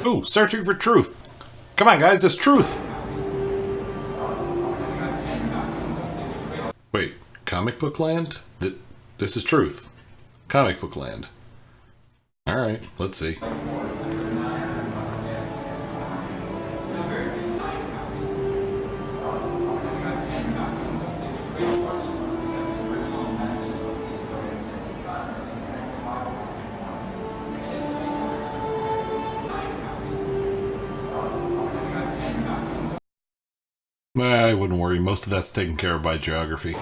Ooh, searching for truth. Come on, guys, it's truth. Wait, comic book land? This is truth. Comic book land. Alright, let's see. I wouldn't worry, most of that's taken care of by geography.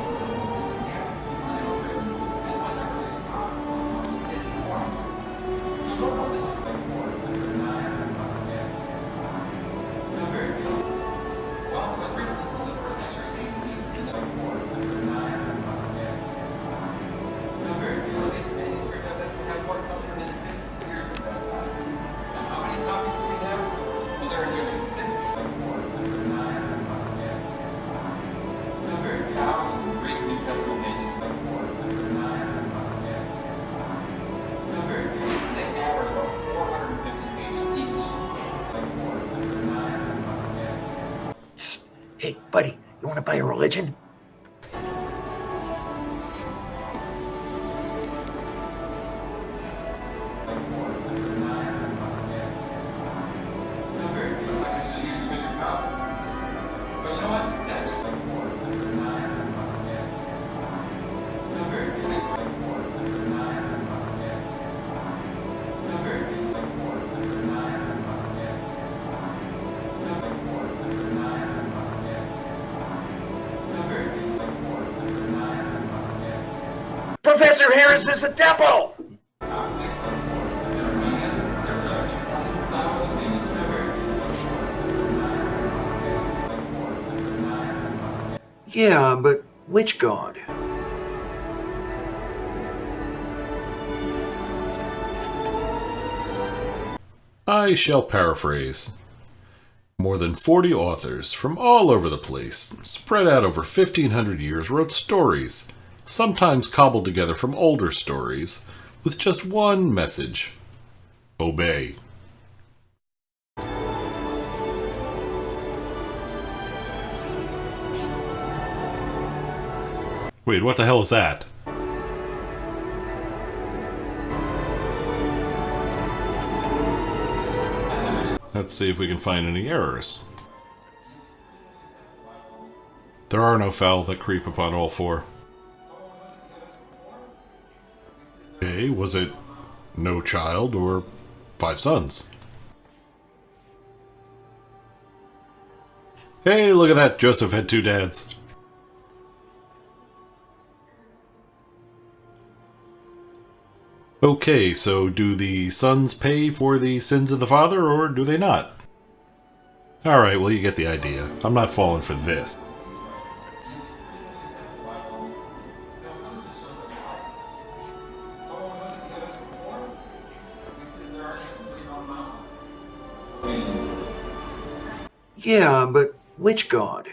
Hey, buddy, you want to buy a religion? Professor Harris is a devil! Yeah, but which god? I shall paraphrase. More than 40 authors from all over the place, spread out over 1,500 years, wrote stories, sometimes cobbled together from older stories, with just one message: obey. Wait, what the hell is that? Let's see if we can find any errors. There are no fowl that creep upon all four. Okay, was it no child or 5 sons? Hey, look at that, Joseph had 2 dads. Okay, so do the sons pay for the sins of the father, or do they not? Alright, well you get the idea. I'm not falling for this. Yeah, but which god?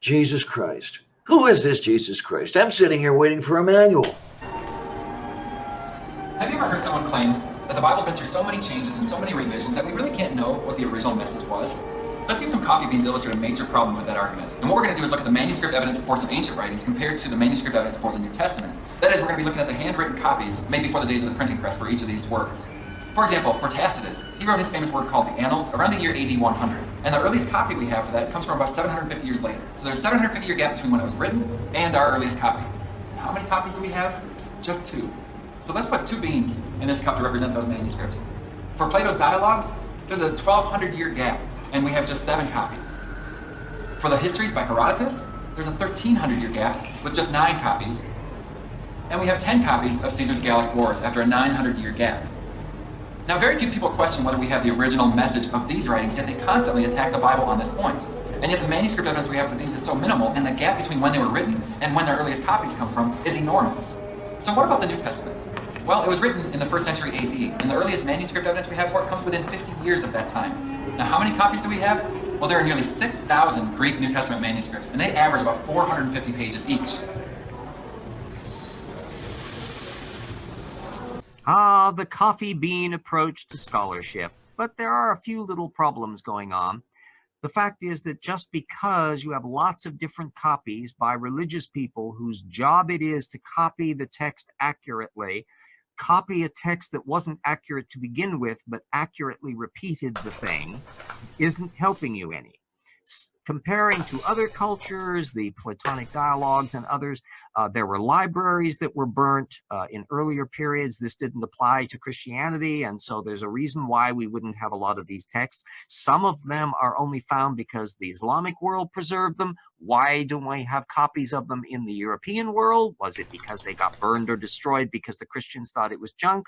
Jesus Christ. Who is this Jesus Christ? I'm sitting here waiting for a manual. Have you ever heard someone claim that the Bible's been through so many changes and so many revisions that we really can't know what the original message was? Let's use some coffee beans to illustrate a major problem with that argument. And what we're going to do is look at the manuscript evidence for some ancient writings compared to the manuscript evidence for the New Testament. That is, we're going to be looking at the handwritten copies made before the days of the printing press for each of these works. For example, for Tacitus, he wrote his famous work called the Annals around the year AD 100. And the earliest copy we have for that comes from about 750 years later. So there's a 750-year gap between when it was written and our earliest copy. And how many copies do we have? Just 2. So let's put 2 beans in this cup to represent those manuscripts. For Plato's Dialogues, there's a 1,200-year gap, and we have just 7 copies. For the Histories by Herodotus, there's a 1,300-year gap with just 9 copies. And we have 10 copies of Caesar's Gallic Wars after a 900-year gap. Now, very few people question whether we have the original message of these writings, yet they constantly attack the Bible on this point. And yet the manuscript evidence we have for these is so minimal, and the gap between when they were written and when their earliest copies come from is enormous. So what about the New Testament? Well, it was written in the 1st century AD, and the earliest manuscript evidence we have for it comes within 50 years of that time. Now, how many copies do we have? Well, there are nearly 6,000 Greek New Testament manuscripts, and they average about 450 pages each. The coffee bean approach to scholarship. But there are a few little problems going on. The fact is that just because you have lots of different copies by religious people whose job it is to copy the text accurately, copy a text that wasn't accurate to begin with, but accurately repeated the thing, isn't helping you any. Comparing to other cultures, the Platonic dialogues and others, there were libraries that were burnt in earlier periods. This didn't apply to Christianity, and so there's a reason why we wouldn't have a lot of these texts. Some of them are only found because the Islamic world preserved them. Why don't we have copies of them in the European world? Was it because they got burned or destroyed because the Christians thought it was junk?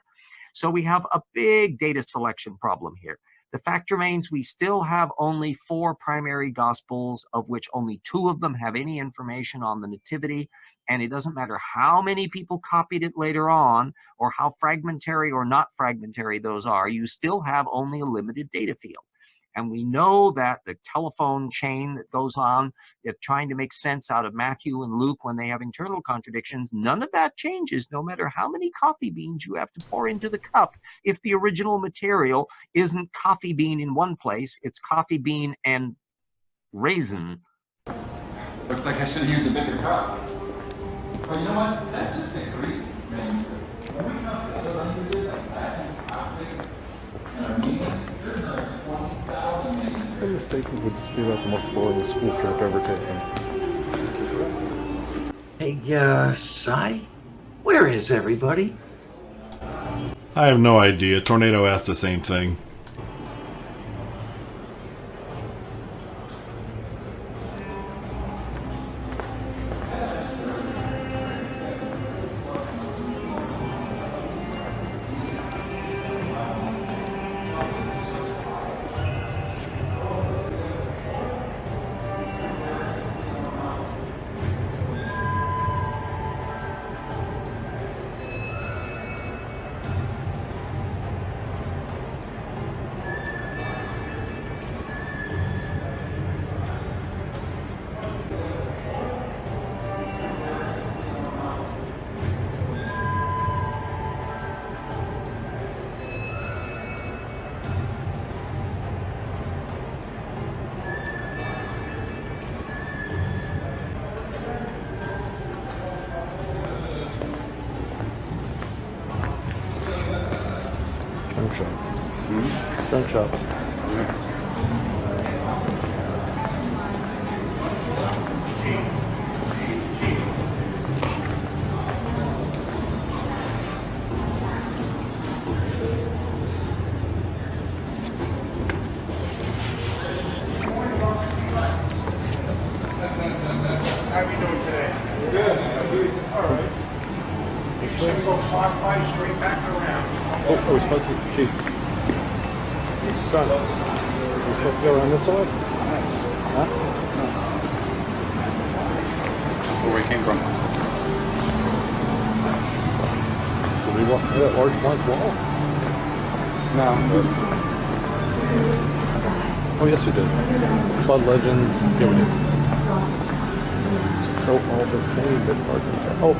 So we have a big data selection problem here. The fact remains we still have only 4 primary gospels, of which only 2 of them have any information on the nativity, and it doesn't matter how many people copied it later on, or how fragmentary or not fragmentary those are, you still have only a limited data field. And we know that the telephone chain that goes on, if trying to make sense out of Matthew and Luke when they have internal contradictions, none of that changes no matter how many coffee beans you have to pour into the cup. If the original material isn't coffee bean in one place, it's coffee bean and raisin. Looks like I should have used a bigger cup. But you know what? That's just a Greek manuscript. I'm mistaken, would this be about the most boring school trip ever taken? Hey, XII? Where is everybody? I have no idea. Tornado asked the same thing. Trunk shop. Trunk shop. How are you doing today? Good. All right. Just gonna go 5 straight back around. Oh, we're supposed to, chief. Son, we're supposed to go around this side? Huh? That's where we came from. Did we walk through that large blank wall? No. Oh, yes, we did. Flood legends. Yeah, we did. It's so all the same, it's hard to tell. Oh.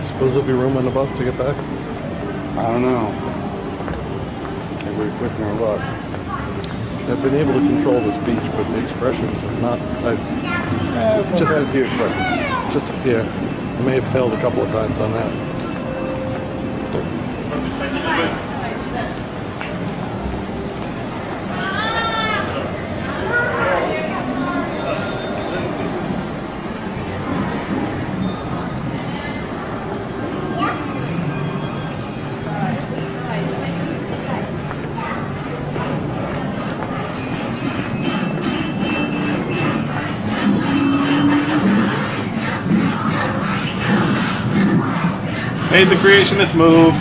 Suppose there'll be room on the bus to get back? I don't know. Maybe we're quick in our luck. I've been able to control the speech, but the expressions have not. Just had a few expressions. Yeah, I may have failed a couple of times on that. Made the creationist move.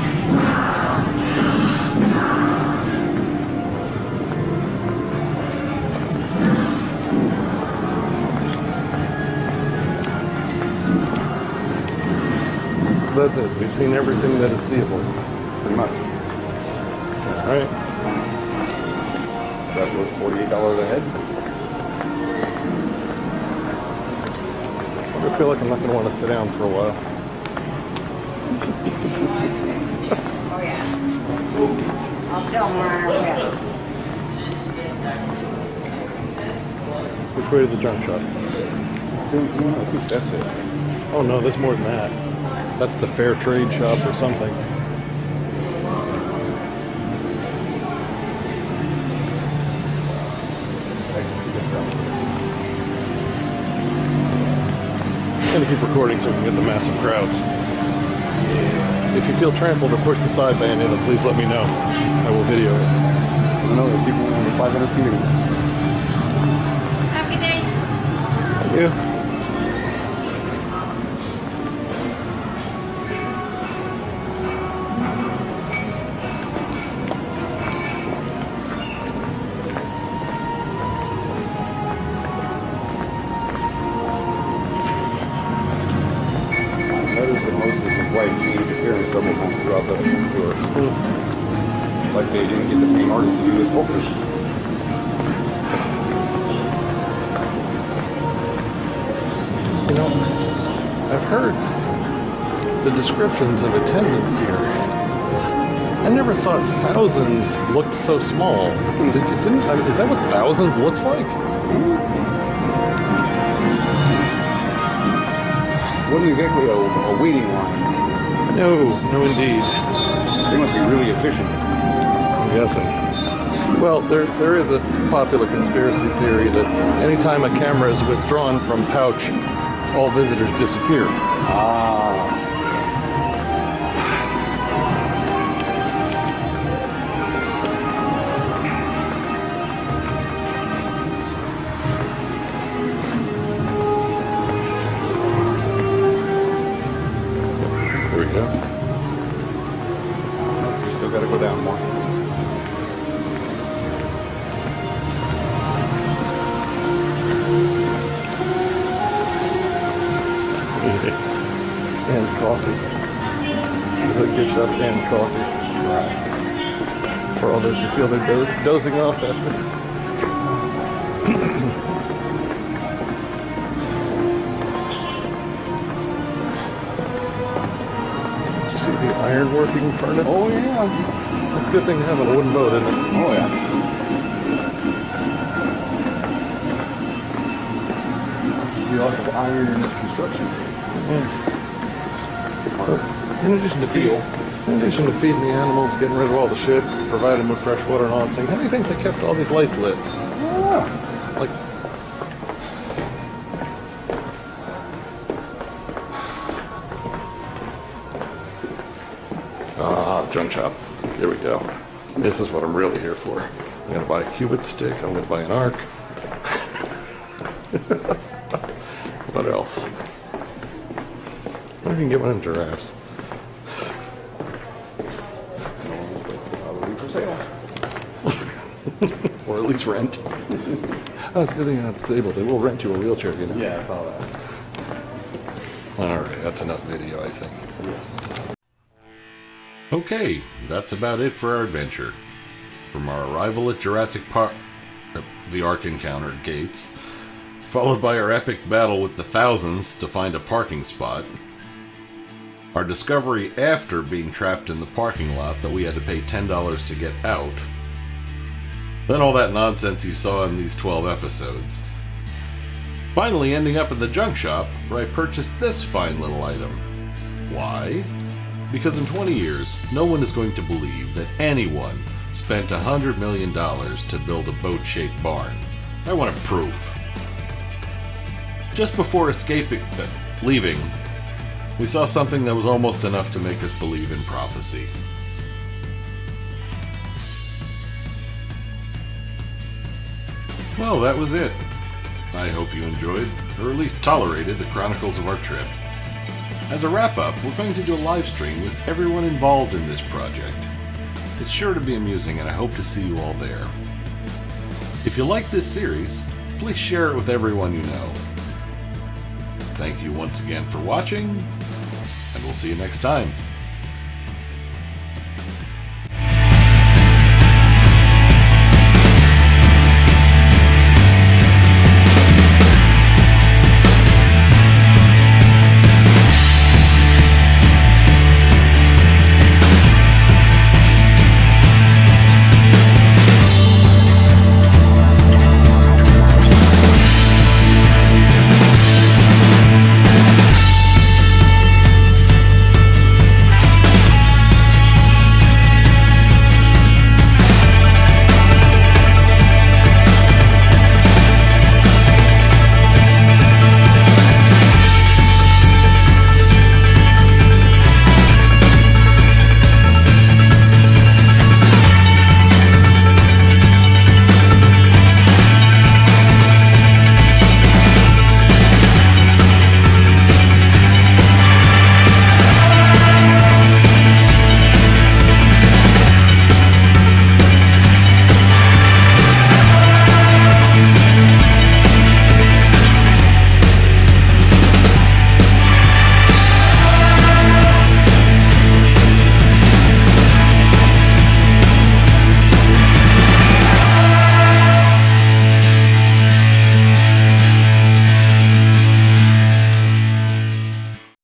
So that's it. We've seen everything that is seeable. Pretty much. Alright. That was $48 a head. I feel like I'm not going to want to sit down for a while. Oh, yeah. I'll tell them where we're at. Which way to the junk shop? I think that's it. Oh no, there's more than that. That's the fair trade shop or something. I'm gonna keep recording so we can get the massive crowds. If you feel trampled or pushed aside by any of them, please let me know. I will video it. I don't know, the people in the 500 feet of me. Have a good day. Thank you. Notice that most of the white change appearance several times throughout the tour. Like they didn't get the same artist to do this sculpture. You know, I've heard the descriptions of attendance here. I never thought thousands looked so small. Is that what thousands looks like? Wasn't exactly a waiting line. No, indeed. They must be really efficient. I'm guessing. Well, there is a popular conspiracy theory that anytime a camera is withdrawn from pouch, all visitors disappear. Ah. There we go. You still gotta go down more. And coffee. It's a good shop and coffee. Right. For all those who feel they're dozing off after. Did you see the iron working furnace? Oh yeah. It's a good thing to have on a wooden boat, isn't it? Oh yeah. See a lot of iron in this construction. In addition to feeding the animals, getting rid of all the shit, providing them with fresh water and all that thing, how do you think they kept all these lights lit? Yeah. Like, junk shop. Here we go. This is what I'm really here for. I'm gonna buy a cubit stick. I'm gonna buy an arc. What else? I wonder if you can get one of them giraffes. Probably for sale. Or at least rent. Oh, it's a good thing you're not disabled. They will rent you a wheelchair, you know. Yeah, I saw that. Alright, that's enough video, I think. Yes. Okay, that's about it for our adventure. From our arrival at Jurassic Park, the Ark encounter gates, followed by our epic battle with the thousands to find a parking spot, our discovery after being trapped in the parking lot that we had to pay $10 to get out, then all that nonsense you saw in these 12 episodes. Finally ending up in the junk shop where I purchased this fine little item. Why? Because in 20 years, no one is going to believe that anyone spent $100 million to build a boat-shaped barn. I want proof. Just before leaving, we saw something that was almost enough to make us believe in prophecy. Well, that was it. I hope you enjoyed, or at least tolerated, the chronicles of our trip. As a wrap-up, we're going to do a live stream with everyone involved in this project. It's sure to be amusing, and I hope to see you all there. If you like this series, please share it with everyone you know. Thank you once again for watching, and we'll see you next time.